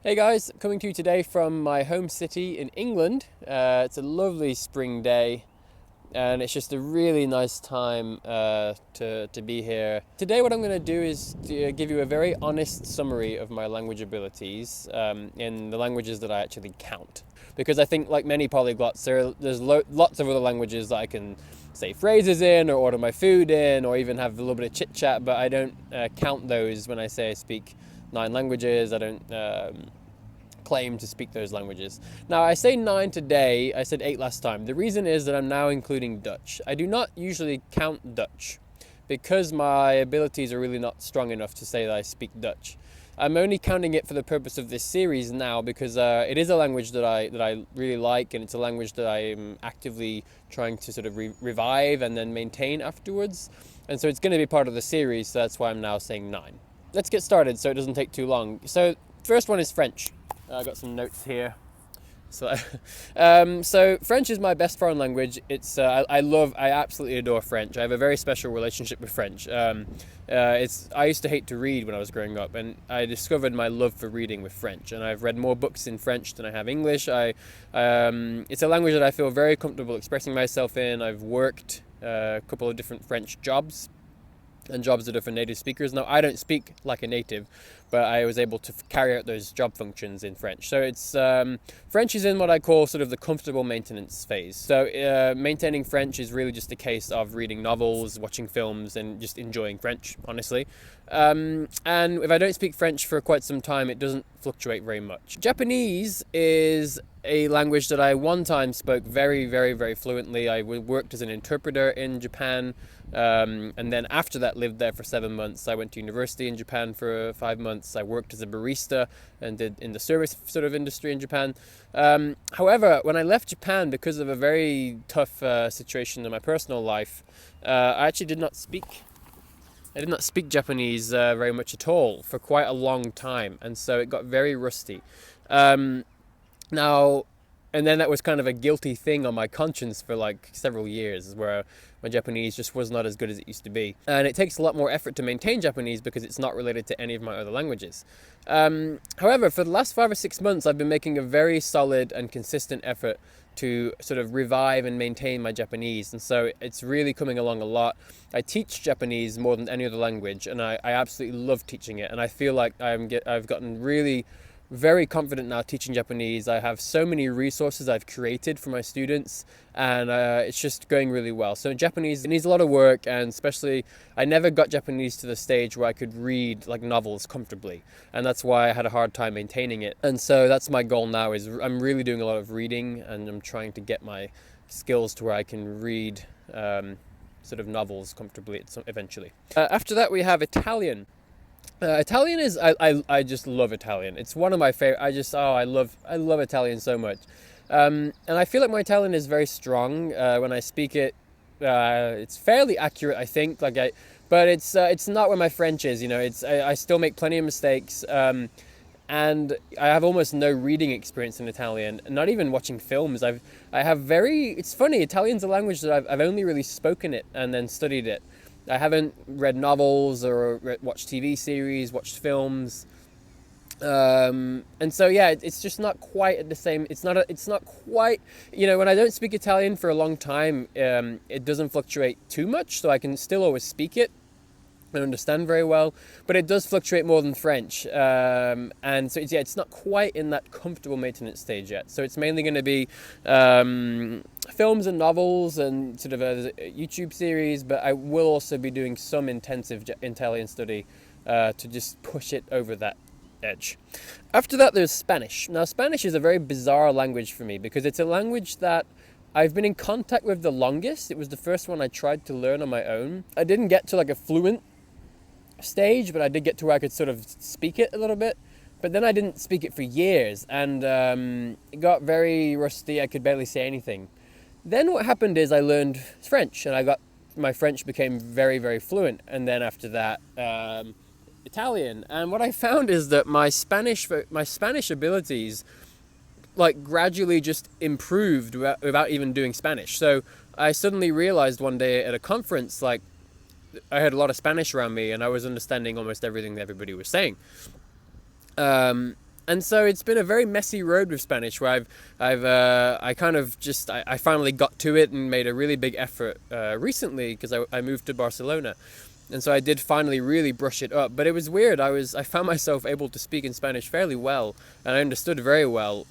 Hey guys, coming to you today from my home city in England. It's a lovely spring day and it's just a really nice time to be here. Today what I'm going to do is to give you a very honest summary of my language abilities in the languages that I actually count. Because I think, like many polyglots, there's lots of other languages that I can say phrases in or order my food in or even have a little bit of chit chat, but I don't count those when I say I speak 9 languages. I don't claim to speak those languages. Now, I say 9 today, I said 8 last time. The reason is that I'm now including Dutch. I do not usually count Dutch because my abilities are really not strong enough to say that I speak Dutch. I'm only counting it for the purpose of this series now because it is a language that I really like, and it's a language that I am actively trying to sort of revive and then maintain afterwards. And so it's going to be part of the series, so that's why I'm now saying 9. Let's get started so it doesn't take too long. So first one is French. I got some notes here. So French is my best foreign language. It's I absolutely adore French. I have a very special relationship with French. I used to hate to read when I was growing up, and I discovered my love for reading with French. And I've read more books in French than I have English. It's a language that I feel very comfortable expressing myself in. I've worked a couple of different French jobs and jobs that are for native speakers. Now, I don't speak like a native, but I was able to carry out those job functions in French. So it's French is in what I call sort of the comfortable maintenance phase. So maintaining French is really just a case of reading novels, watching films, and just enjoying French, honestly. And if I don't speak French for quite some time, it doesn't fluctuate very much. Japanese is a language that I one time spoke very, very, very fluently. I worked as an interpreter in Japan, and then after that lived there for 7 months. I went to university in Japan for 5 months. I worked as a barista and did in the service sort of industry in Japan. However, when I left Japan because of a very tough situation in my personal life, I actually did not speak Japanese very much at all for quite a long time, and so it got very rusty. Now, and then that was kind of a guilty thing on my conscience for like several years, where my Japanese just was not as good as it used to be. And it takes a lot more effort to maintain Japanese because it's not related to any of my other languages. However, for the last 5 or 6 months, I've been making a very solid and consistent effort to sort of revive and maintain my Japanese, and so it's really coming along a lot. I teach Japanese more than any other language, and I absolutely love teaching it, and I feel like I've gotten really very confident now teaching Japanese. I have so many resources I've created for my students, and it's just going really well. So Japanese, it needs a lot of work, and especially I never got Japanese to the stage where I could read like novels comfortably, and that's why I had a hard time maintaining it. And so that's my goal now, is I'm really doing a lot of reading, and I'm trying to get my skills to where I can read sort of novels comfortably eventually. After that we have Italian. Italian is I just love Italian. It's one of my favorite. I love Italian so much, and I feel like my Italian is very strong when I speak it. It's fairly accurate, I think. But it's not where my French is. You know, I still make plenty of mistakes, and I have almost no reading experience in Italian. Not even watching films. It's funny. Italian's a language that I've only really spoken it and then studied it. I haven't read novels or watched TV series, watched films, and so yeah, it's just not quite at the same. It's not quite. You know, when I don't speak Italian for a long time, it doesn't fluctuate too much, so I can still always speak it and understand very well, but it does fluctuate more than French, and so it's not quite in that comfortable maintenance stage yet. So it's mainly going to be films and novels and sort of a YouTube series, but I will also be doing some intensive Italian study to just push it over that edge. After that, there's Spanish. Now, Spanish is a very bizarre language for me because it's a language that I've been in contact with the longest. It was the first one I tried to learn on my own. I didn't get to like a fluent stage, but I did get to where I could sort of speak it a little bit. But then I didn't speak it for years, and it got very rusty. I could barely say anything. Then what happened is I learned French, and my French became very, very fluent. And then after that, Italian. And what I found is that my Spanish abilities like gradually just improved without even doing Spanish. So I suddenly realized one day at a conference, like, I had a lot of Spanish around me, and I was understanding almost everything that everybody was saying. And so it's been a very messy road with Spanish, where I finally got to it and made a really big effort recently, because I moved to Barcelona, and so I did finally really brush it up. But it was weird. I found myself able to speak in Spanish fairly well, and I understood very well,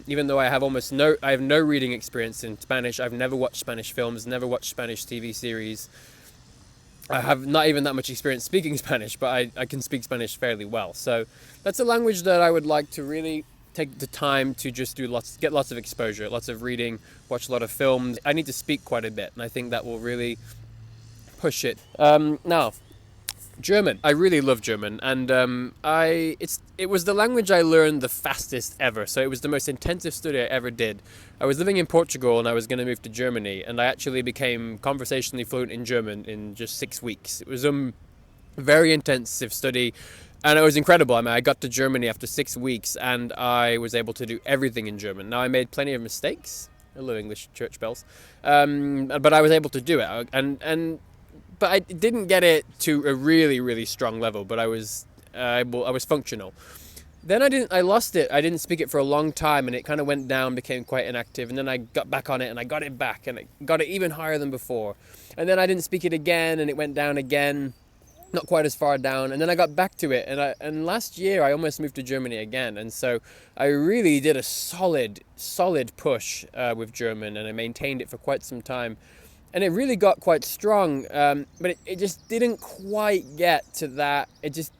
even though I have no reading experience in Spanish. I've never watched Spanish films, never watched Spanish TV series. I have not even that much experience speaking Spanish, but I can speak Spanish fairly well. So that's a language that I would like to really take the time to just get lots of exposure, lots of reading, watch a lot of films. I need to speak quite a bit, and I think that will really push it. Now, German. I really love German, and it was the language I learned the fastest ever. So it was the most intensive study I ever did. I was living in Portugal, and I was going to move to Germany, and I actually became conversationally fluent in German in just 6 weeks. It was a very intensive study, and it was incredible. I mean, I got to Germany after 6 weeks, and I was able to do everything in German. Now, I made plenty of mistakes. Hello, English church bells. But I was able to do it, but I didn't get it to a really, really strong level, but I was functional. Then I lost it. I didn't speak it for a long time, and it kind of went down, became quite inactive, and then I got back on it, and I got it back, and I got it even higher than before. And then I didn't speak it again, and it went down again, not quite as far down, and then I got back to it, and last year I almost moved to Germany again, and so I really did a solid push with German, and I maintained it for quite some time. And it really got quite strong, but it just didn't quite get to that.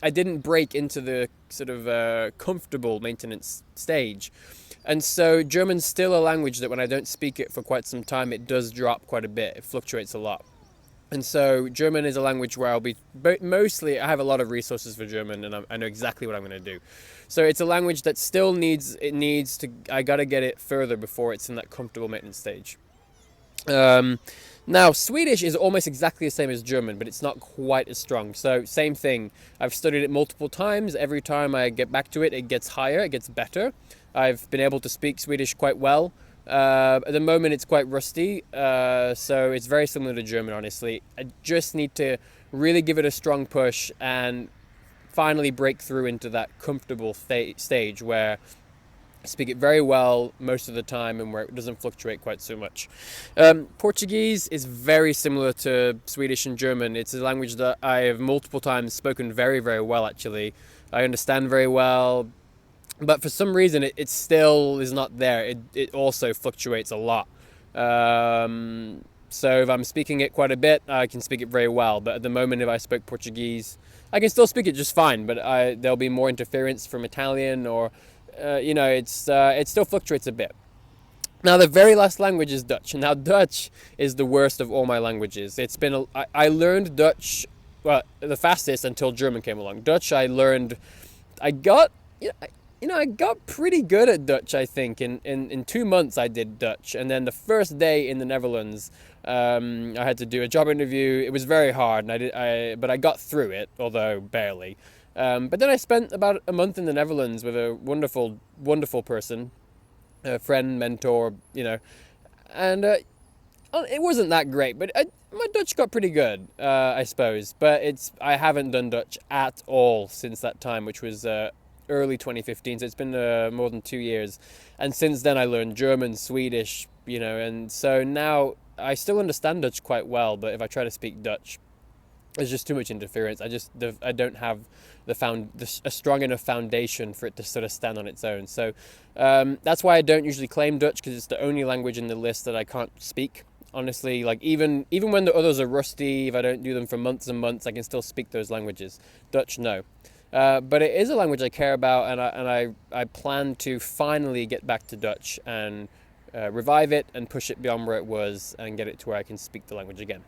I didn't break into the sort of comfortable maintenance stage. And so German's still a language that when I don't speak it for quite some time, it does drop quite a bit. It fluctuates a lot. And so German is a language where I have a lot of resources for German, and I know exactly what I'm going to do. So it's a language that still I got to get it further before it's in that comfortable maintenance stage. Now, Swedish is almost exactly the same as German, but it's not quite as strong. So, same thing. I've studied it multiple times. Every time I get back to it, it gets higher, it gets better. I've been able to speak Swedish quite well. At the moment, it's quite rusty, so it's very similar to German, honestly. I just need to really give it a strong push and finally break through into that comfortable stage where I speak it very well most of the time, and where it doesn't fluctuate quite so much. Portuguese is very similar to Swedish and German. It's a language that I have multiple times spoken very, very well, actually. I understand very well, but for some reason it still is not there. It also fluctuates a lot. So if I'm speaking it quite a bit, I can speak it very well. But at the moment, if I spoke Portuguese, I can still speak it just fine, but there'll be more interference from Italian, or it still fluctuates a bit. Now, the very last language is Dutch. Now, Dutch is the worst of all my languages. I learned Dutch, the fastest until German came along. Dutch, I got pretty good at Dutch, I think. In 2 months, I did Dutch. And then the first day in the Netherlands, I had to do a job interview. It was very hard, but I got through it, although barely. But then I spent about a month in the Netherlands with a wonderful, wonderful person, a friend, mentor, and it wasn't that great, but my Dutch got pretty good, I suppose. But I haven't done Dutch at all since that time, which was early 2015, so it's been more than 2 years. And since then I learned German, Swedish, and so now I still understand Dutch quite well, but if I try to speak Dutch, there's just too much interference. I don't have a strong enough foundation for it to sort of stand on its own. So that's why I don't usually claim Dutch, because it's the only language in the list that I can't speak. Honestly, like even when the others are rusty, if I don't do them for months and months, I can still speak those languages. Dutch, no. But it is a language I care about, and I plan to finally get back to Dutch and revive it and push it beyond where it was and get it to where I can speak the language again.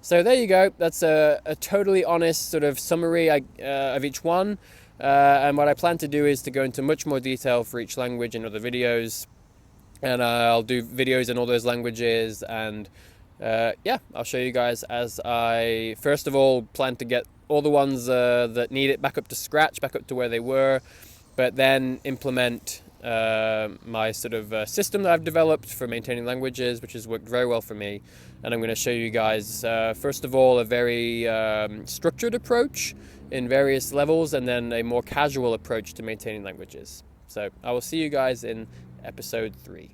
So there you go. That's a totally honest sort of summary of each one. And what I plan to do is to go into much more detail for each language in other videos. And I'll do videos in all those languages. And I'll show you guys as I, first of all, plan to get all the ones that need it back up to scratch, back up to where they were. But then implement my sort of system that I've developed for maintaining languages, which has worked very well for me. And I'm going to show you guys, first of all, a very structured approach in various levels, and then a more casual approach to maintaining languages. So I will see you guys in episode 3.